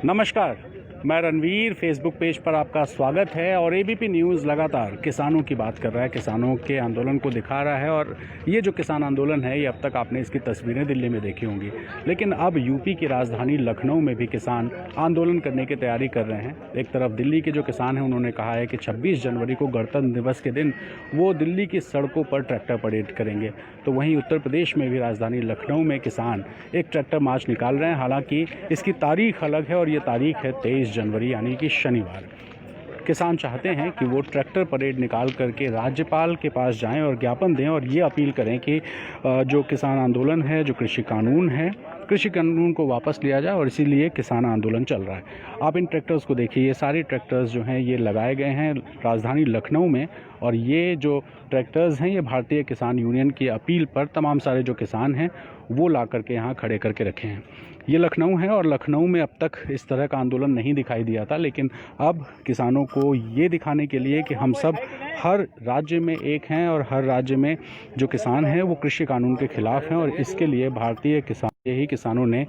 नमस्कार, मैं Ranveer. Facebook page पर आपका स्वागत है और एबीपी न्यूज़ लगातार किसानों की बात कर रहा है, किसानों के आंदोलन को दिखा रहा है। और ये जो किसान आंदोलन है, ये अब तक आपने इसकी तस्वीरें दिल्ली में देखी होंगी, लेकिन अब यूपी की राजधानी लखनऊ में भी किसान आंदोलन करने की तैयारी कर रहे हैं। एक तरफ दिल्ली के जो किसान हैं, उन्होंने कहा है कि 26 जनवरी को गणतंत्र दिवस के दिन वो दिल्ली की सड़कों पर ट्रैक्टर परेड करेंगे, तो वहीं उत्तर प्रदेश में भी राजधानी लखनऊ में किसान एक ट्रैक्टर मार्च निकाल रहे हैं। हालांकि इसकी तारीख अलग है और ये तारीख है 23 जनवरी यानी कि शनिवार। किसान चाहते हैं कि वो ट्रैक्टर परेड निकाल करके राज्यपाल के पास जाएं और ज्ञापन दें और ये अपील करें कि जो किसान आंदोलन है, जो कृषि कानून को वापस लिया जाए, और इसीलिए किसान आंदोलन चल रहा है। आप इन ट्रैक्टर्स को देखिए, ये सारे ट्रैक्टर्स जो हैं ये लगाए गए हैं राजधानी लखनऊ में, और ये जो ट्रैक्टर्स हैं ये भारतीय किसान यूनियन की अपील पर तमाम सारे जो किसान हैं वो ला करके यहाँ खड़े करके रखे हैं। ये लखनऊ है और लखनऊ में अब तक इस तरह का आंदोलन नहीं दिखाई दिया था, लेकिन अब किसानों को ये दिखाने के लिए कि हम सब हर राज्य में एक हैं और हर राज्य में जो किसान हैं वो कृषि कानून के खिलाफ हैं, और इसके लिए भारतीय किसानों ने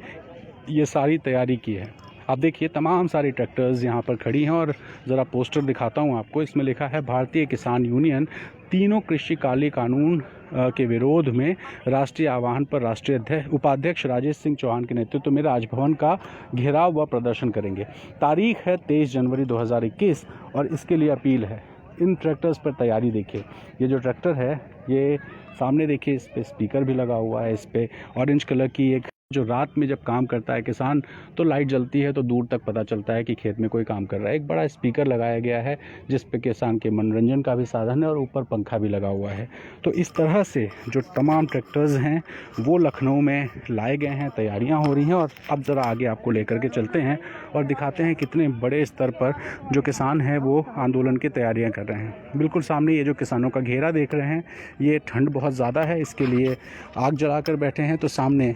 ये सारी तैयारी की है। आप देखिए, तमाम सारी ट्रैक्टर्स यहाँ पर खड़ी हैं और ज़रा पोस्टर दिखाता हूँ आपको। इसमें लिखा है भारतीय किसान यूनियन तीनों कृषि कानून के विरोध में राष्ट्रीय आह्वान पर राष्ट्रीय उपाध्यक्ष राजेश सिंह चौहान के नेतृत्व में राजभवन का घेराव व प्रदर्शन करेंगे। तारीख है 23 जनवरी 2021 और इसके लिए अपील है। इन ट्रैक्टर्स पर तैयारी देखिए। ये जो ट्रैक्टर है, ये सामने देखिए, इस पे स्पीकर भी लगा हुआ है। इस पे ऑरेंज कलर की एक, जो रात में जब काम करता है किसान तो लाइट जलती है तो दूर तक पता चलता है कि खेत में कोई काम कर रहा है। एक बड़ा स्पीकर लगाया गया है जिस पे किसान के मनोरंजन का भी साधन है और ऊपर पंखा भी लगा हुआ है। तो इस तरह से जो तमाम ट्रैक्टर्स हैं वो लखनऊ में लाए गए हैं, तैयारियां हो रही हैं। और अब ज़रा आगे आपको लेकर के चलते हैं और दिखाते हैं कितने बड़े स्तर पर जो किसान हैं वो आंदोलन की तैयारियाँ कर रहे हैं। बिल्कुल सामने ये जो किसानों का घेरा देख रहे हैं, ये ठंड बहुत ज़्यादा है, इसके लिए आग जला कर बैठे हैं। तो सामने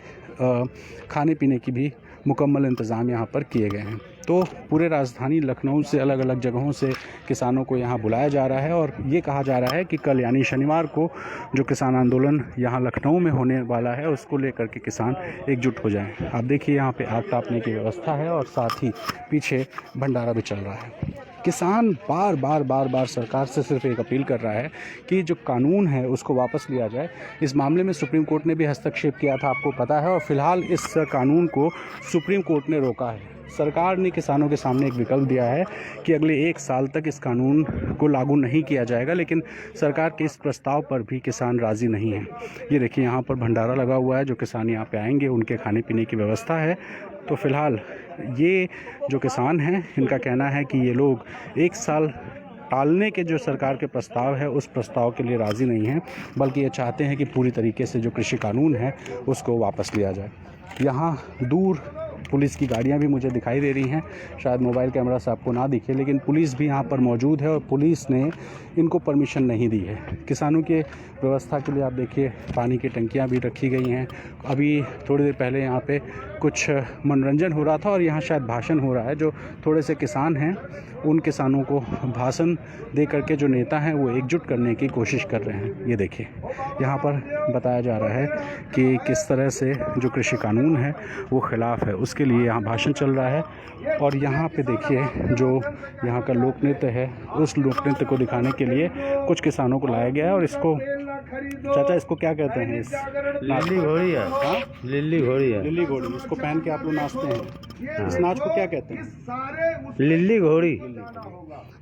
खाने पीने की भी मुकम्मल इंतज़ाम यहाँ पर किए गए हैं। तो पूरे राजधानी लखनऊ से अलग अलग जगहों से किसानों को यहाँ बुलाया जा रहा है और ये कहा जा रहा है कि कल यानी शनिवार को जो किसान आंदोलन यहाँ लखनऊ में होने वाला है उसको लेकर के किसान एकजुट हो जाएं। आप देखिए, यहाँ पे आग तापने की व्यवस्था है और साथ ही पीछे भंडारा भी चल रहा है। किसान बार बार सरकार से सिर्फ एक अपील कर रहा है कि जो कानून है उसको वापस लिया जाए। इस मामले में सुप्रीम कोर्ट ने भी हस्तक्षेप किया था, आपको पता है, और फिलहाल इस कानून को सुप्रीम कोर्ट ने रोका है। सरकार ने किसानों के सामने एक विकल्प दिया है कि अगले 1 साल तक इस कानून को लागू नहीं किया जाएगा, लेकिन सरकार के इस प्रस्ताव पर भी किसान राज़ी नहीं है। ये देखिए, यहाँ पर भंडारा लगा हुआ है, जो किसान यहाँ पे आएंगे उनके खाने पीने की व्यवस्था है। तो फिलहाल ये जो किसान हैं, इनका कहना है कि ये लोग 1 साल टालने के जो सरकार के प्रस्ताव है उस प्रस्ताव के लिए राज़ी नहीं हैं, बल्कि ये चाहते हैं कि पूरी तरीके से जो कृषि कानून है उसको वापस लिया जाए। यहाँ दूर पुलिस की गाड़ियाँ भी मुझे दिखाई दे रही हैं, शायद मोबाइल कैमरा से आपको ना दिखे, लेकिन पुलिस भी यहाँ पर मौजूद है और पुलिस ने इनको परमिशन नहीं दी है। किसानों के व्यवस्था के लिए आप देखिए, पानी की टंकियाँ भी रखी गई हैं। अभी थोड़ी देर पहले यहाँ पे कुछ मनोरंजन हो रहा था और यहाँ शायद भाषण हो रहा है। जो थोड़े से किसान हैं उन किसानों को भाषण दे करके जो नेता हैं वो एकजुट करने की कोशिश कर रहे हैं। ये देखिए, यहाँ पर बताया जा रहा है कि किस तरह से जो कृषि कानून है वो खिलाफ है, उसके लिए यहाँ भाषण चल रहा है। और यहाँ पे देखिए, जो यहाँ का लोक नृत्य है उस लोक नृत्य को दिखाने के लिए कुछ किसानों को लाया गया है। और इसको, चाचा, इसको क्या कहते हैं? इस लिल्ली घोड़ी है। हाँ, लिल्ली घोड़ी है। लिल्ली घोड़ी, इसको पहन के आप लोग नाचते हैं। इस नाच को क्या कहते हैं? लिल्ली घोड़ी।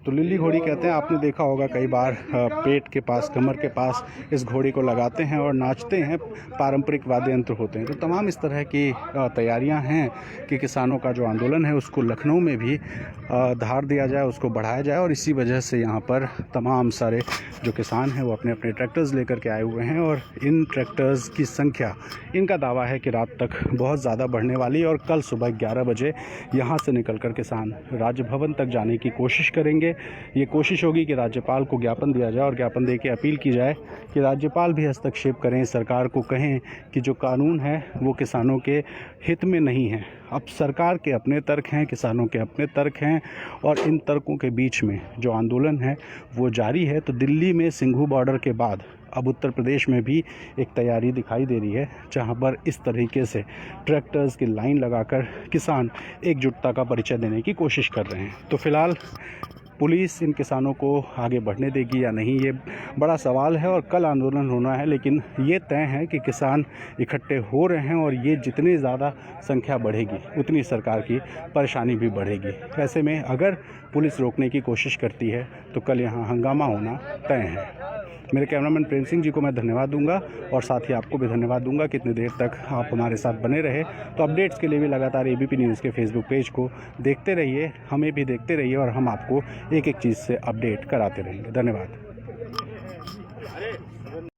तो लिल्ली घोड़ी कहते हैं। आपने देखा होगा कई बार पेट के पास, कमर के पास इस घोड़ी को लगाते हैं और नाचते हैं। पारंपरिक वाद्य यंत्र होते हैं। तो तमाम इस तरह की तैयारियां हैं कि किसानों का जो आंदोलन है उसको लखनऊ में भी धार दिया जाए, उसको बढ़ाया जाए। और इसी वजह से यहाँ पर तमाम सारे जो किसान हैं वो अपने अपने ट्रैक्टर्स लेकर के आए हुए हैं। और इन ट्रैक्टर्स की संख्या, इनका दावा है कि रात तक बहुत ज़्यादा बढ़ने वाली है और कल सुबह 11 बजे यहाँ से निकलकर किसान राजभवन तक जाने की कोशिश करेंगे। ये कोशिश होगी कि राज्यपाल को ज्ञापन दिया जाए और ज्ञापन दे के अपील की जाए कि राज्यपाल भी हस्तक्षेप करें, सरकार को कहें कि जो कानून है वो किसानों के हित में नहीं है। अब सरकार के अपने तर्क हैं, किसानों के अपने तर्क हैं, और इन तर्कों के बीच में जो आंदोलन है वो जारी है। तो दिल्ली में सिंघू बॉर्डर के बाद अब उत्तर प्रदेश में भी एक तैयारी दिखाई दे रही है, जहां पर इस तरीके से ट्रैक्टर्स की लाइन लगाकर किसान एकजुटता का परिचय देने की कोशिश कर रहे हैं। तो फिलहाल पुलिस इन किसानों को आगे बढ़ने देगी या नहीं, ये बड़ा सवाल है और कल आंदोलन होना है। लेकिन ये तय है कि किसान इकट्ठे हो रहे हैं और ये जितनी ज़्यादा संख्या बढ़ेगी उतनी सरकार की परेशानी भी बढ़ेगी। ऐसे में अगर पुलिस रोकने की कोशिश करती है तो कल यहाँ हंगामा होना तय है। मेरे कैमरामैन प्रेम सिंह जी को मैं धन्यवाद दूंगा और साथ ही आपको भी धन्यवाद दूंगा कि इतनी देर तक आप हमारे साथ बने रहे। तो अपडेट्स के लिए भी लगातार एबीपी न्यूज़ के फेसबुक पेज को देखते रहिए, हमें भी देखते रहिए और हम आपको एक एक चीज़ से अपडेट कराते रहेंगे। धन्यवाद।